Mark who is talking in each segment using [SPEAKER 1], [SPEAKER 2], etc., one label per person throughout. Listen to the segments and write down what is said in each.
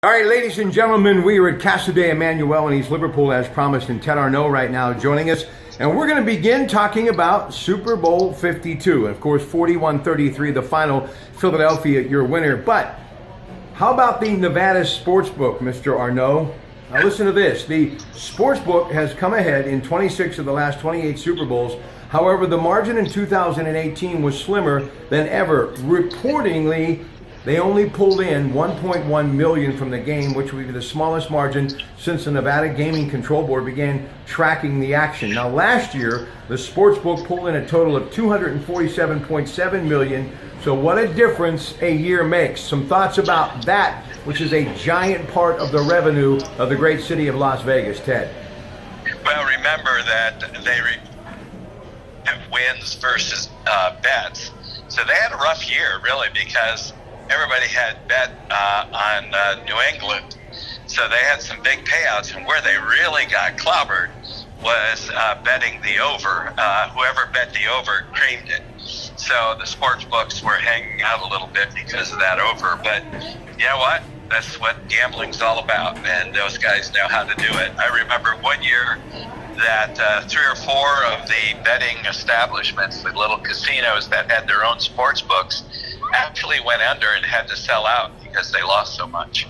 [SPEAKER 1] All right, ladies and gentlemen, we are at Casa de Emmanuel in East Liverpool as promised, and Ted Arnaud right now joining us. And we're going to begin talking about Super Bowl 52. And of course, 41-33, the final, Philadelphia, your winner. But how about the Nevada Sportsbook, Mr. Arnaud? Now listen to this. The Sportsbook has come ahead in 26 of the last 28 Super Bowls. However, the margin in 2018 was slimmer than ever. Reportedly, they only pulled in $1.1 million from the game, which would be the smallest margin since the Nevada Gaming Control Board began tracking the action. Now, last year, the sportsbook pulled in a total of $247.7 million. So what a difference a year makes. Some thoughts about that, which is a giant part of the revenue of the great city of Las Vegas, Ted.
[SPEAKER 2] Well, remember that they wins versus bets. So they had a rough year, really, because everybody had bet on New England, so they had some big payouts, and where they really got clobbered was betting the over. Whoever bet the over creamed it. So the sports books were hanging out a little bit because of that over. But you know what? That's what gambling's all about, and those guys know how to do it. I remember one year that 3 or 4 of the betting establishments, the little casinos that had their own sports books, actually went under and had to sell out because they lost so much.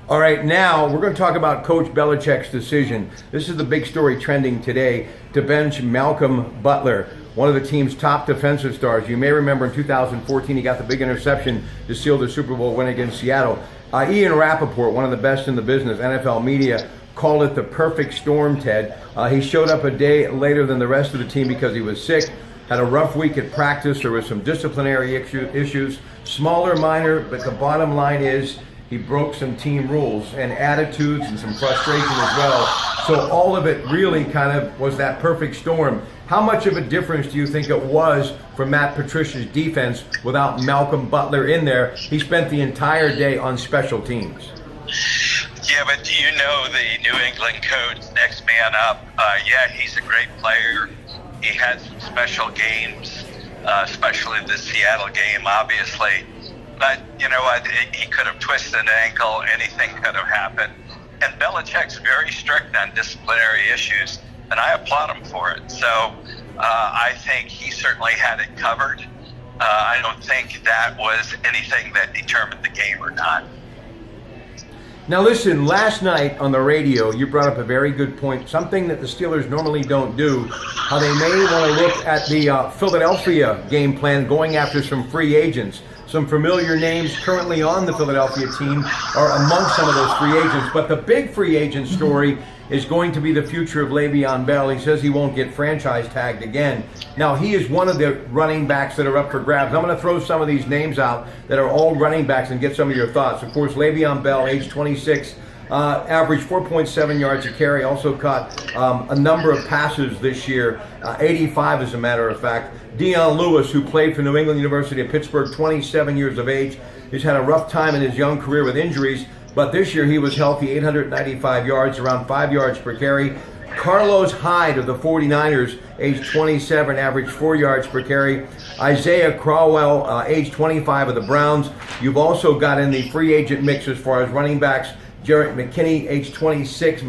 [SPEAKER 1] All right, now we're going to talk about Coach Belichick's decision. This is the big story trending today, to bench Malcolm Butler, one of the team's top defensive stars. You may remember in 2014 he got the big interception to seal the Super Bowl win against Seattle. Ian Rappaport, one of the best in the business, NFL media, called it the perfect storm, Ted. He showed up a day later than the rest of the team because he was sick. Had a rough week at practice. There were some disciplinary issues, smaller, minor, but the bottom line is he broke some team rules and attitudes and some frustration as well. So all of it really kind of was that perfect storm. How much of a difference do you think it was for Matt Patricia's defense without Malcolm Butler in there? He spent the entire day on special teams.
[SPEAKER 2] Yeah, but do you know the New England coach, next man up? Yeah, he's a great player. He had some special games, especially the Seattle game, obviously. But you know what? He could have twisted an ankle. Anything could have happened. And Belichick's very strict on disciplinary issues, and I applaud him for it. So I think he certainly had it covered. I don't think that was anything that determined the game or not.
[SPEAKER 1] Now listen, last night on the radio, you brought up a very good point, something that the Steelers normally don't do, how they may want to look at the Philadelphia game plan going after some free agents. Some familiar names currently on the Philadelphia team are among some of those free agents, but the big free agent story is going to be the future of Le'Veon Bell. He says he won't get franchise tagged again. Now, he is one of the running backs that are up for grabs. I'm going to throw some of these names out that are all running backs and get some of your thoughts. Of course, Le'Veon Bell, age 26, averaged 4.7 yards a carry, also caught a number of passes this year, 85 as a matter of fact. Dion Lewis, who played for New England University of Pittsburgh, 27 years of age. He's had a rough time in his young career with injuries, but this year he was healthy, 895 yards, around 5 yards per carry. Carlos Hyde of the 49ers, age 27, averaged 4 yards per carry. Isaiah Crowell, age 25 of the Browns. You've also got in the free agent mix as far as running backs, Jarrett McKinnon, age 26,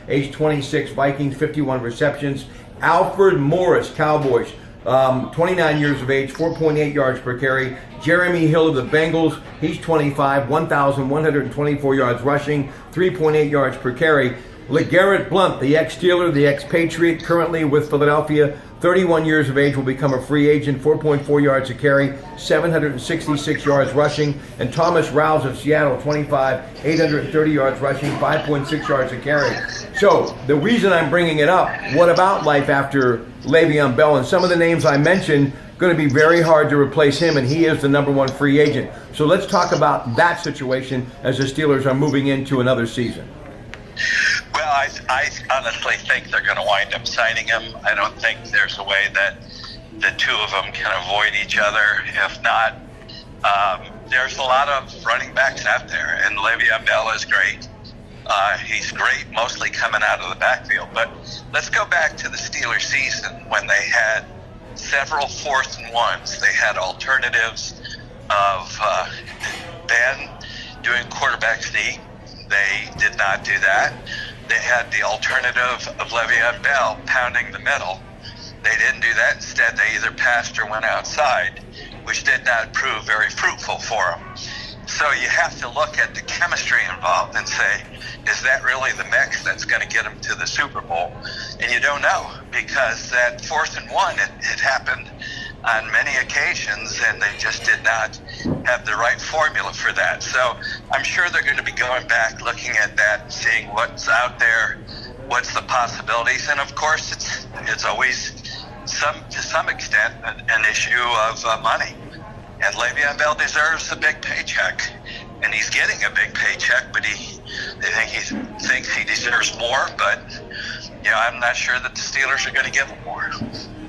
[SPEAKER 1] age 26, Vikings, 51 receptions. Alfred Morris, Cowboys, 29 years of age, 4.8 yards per carry. Jeremy Hill of the Bengals, he's 25, 1,124 yards rushing, 3.8 yards per carry. LeGarrette Blount, the ex-Steeler, the ex-Patriot, currently with Philadelphia, 31 years of age, will become a free agent, 4.4 yards a carry, 766 yards rushing. And Thomas Rouse of Seattle, 25, 830 yards rushing, 5.6 yards a carry. So the reason I'm bringing it up, what about life after Le'Veon Bell? And some of the names I mentioned, going to be very hard to replace him, and he is the number one free agent. So let's talk about that situation as the Steelers are moving into another season.
[SPEAKER 2] Well, I honestly think they're going to wind up signing him. I don't think there's a way that the two of them can avoid each other. If not, there's a lot of running backs out there, and Le'Veon Bell is great. He's great mostly coming out of the backfield. But let's go back to the Steelers season when they had several 4th and 1s. They had alternatives of Ben doing quarterback sneak. They did not do that. They had the alternative of Le'Veon Bell pounding the middle. They didn't do that. Instead, they either passed or went outside, which did not prove very fruitful for them. So you have to look at the chemistry involved and say, is that really the mix that's going to get them to the Super Bowl? And you don't know, because that 4th and 1, it happened on many occasions, and they just did not have the right formula for that. So I'm sure they're going to be going back, looking at that, seeing what's out there, what's the possibilities, and of course it's always to some extent an issue of money. And Le'Veon Bell deserves a big paycheck, and he's getting a big paycheck, but he thinks he deserves more. But I'm not sure that the Steelers are going to give him more.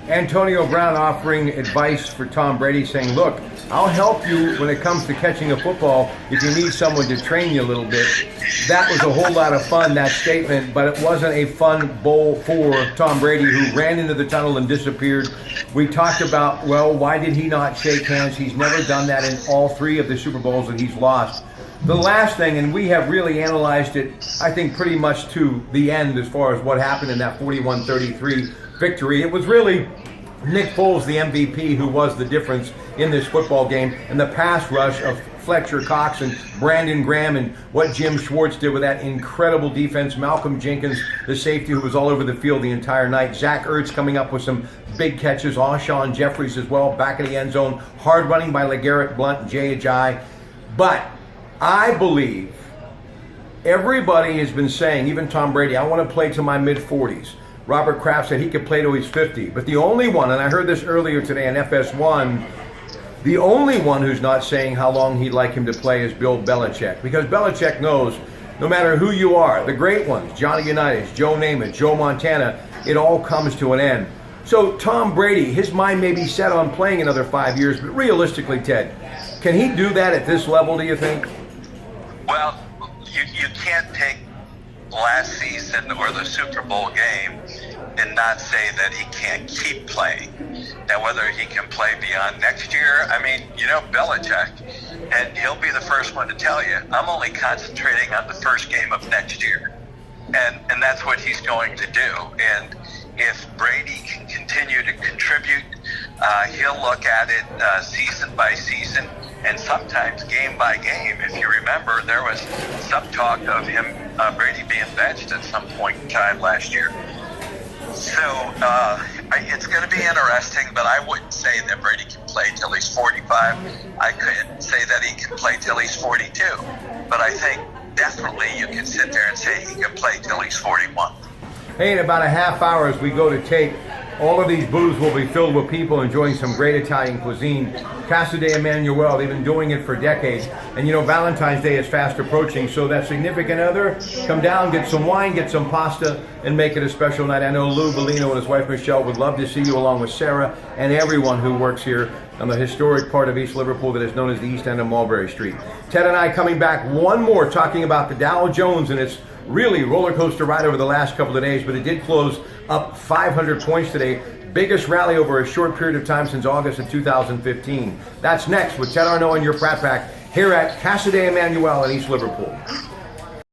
[SPEAKER 1] Antonio Brown offering advice for Tom Brady, saying, look, I'll help you when it comes to catching a football if you need someone to train you a little bit. That was a whole lot of fun, that statement, but it wasn't a fun bowl for Tom Brady, who ran into the tunnel and disappeared. We talked about, well, why did he not shake hands? He's never done that in all 3 of the Super Bowls that he's lost. The last thing, and we have really analyzed it, I think, pretty much to the end as far as what happened in that 41-33 victory. It was really Nick Foles, the MVP, who was the difference in this football game, and the pass rush of Fletcher Cox and Brandon Graham, and what Jim Schwartz did with that incredible defense. Malcolm Jenkins, the safety, who was all over the field the entire night. Zach Ertz coming up with some big catches. Alshon Jeffries as well, back in the end zone. Hard running by LeGarrette Blount and Jay Ajayi. But I believe everybody has been saying, even Tom Brady, I want to play to my mid-40s. Robert Kraft said he could play till he's 50. But the only one, and I heard this earlier today on FS1, the only one who's not saying how long he'd like him to play is Bill Belichick. Because Belichick knows no matter who you are, the great ones, Johnny Unitas, Joe Namath, Joe Montana, it all comes to an end. So Tom Brady, his mind may be set on playing another 5 years, but realistically, Ted, can he do that at this level, do you think?
[SPEAKER 2] Well, you can't take last season or the Super Bowl game and not say that he can't keep playing. Now, whether he can play beyond next year, I mean, Belichick, and he'll be the first one to tell you, I'm only concentrating on the first game of next year. And that's what he's going to do. And if Brady can continue to contribute, he'll look at it season by season and sometimes game by game. If you remember, there was some talk of him, Brady, being benched at some point in time last year. So it's going to be interesting, but I wouldn't say that Brady can play till he's 45. I couldn't say that he can play till he's 42. But I think definitely you can sit there and say he can play till he's 41.
[SPEAKER 1] Hey, in about a half hour as we go to tape, all of these booths will be filled with people enjoying some great Italian cuisine. Casa de Emanuele, they've been doing it for decades. And Valentine's Day is fast approaching, so that significant other, come down, get some wine, get some pasta, and make it a special night. I know Lou Bellino and his wife Michelle would love to see you, along with Sarah and everyone who works here on the historic part of East Liverpool that is known as the East End of Mulberry Street. Ted and I coming back one more, talking about the Dow Jones and its really roller coaster ride over the last couple of days, but it did close up 500 points today. Biggest rally over a short period of time since August of 2015. That's next with Ted Arnaud and your Pratte Pack here at Casa de Emanuele in East Liverpool.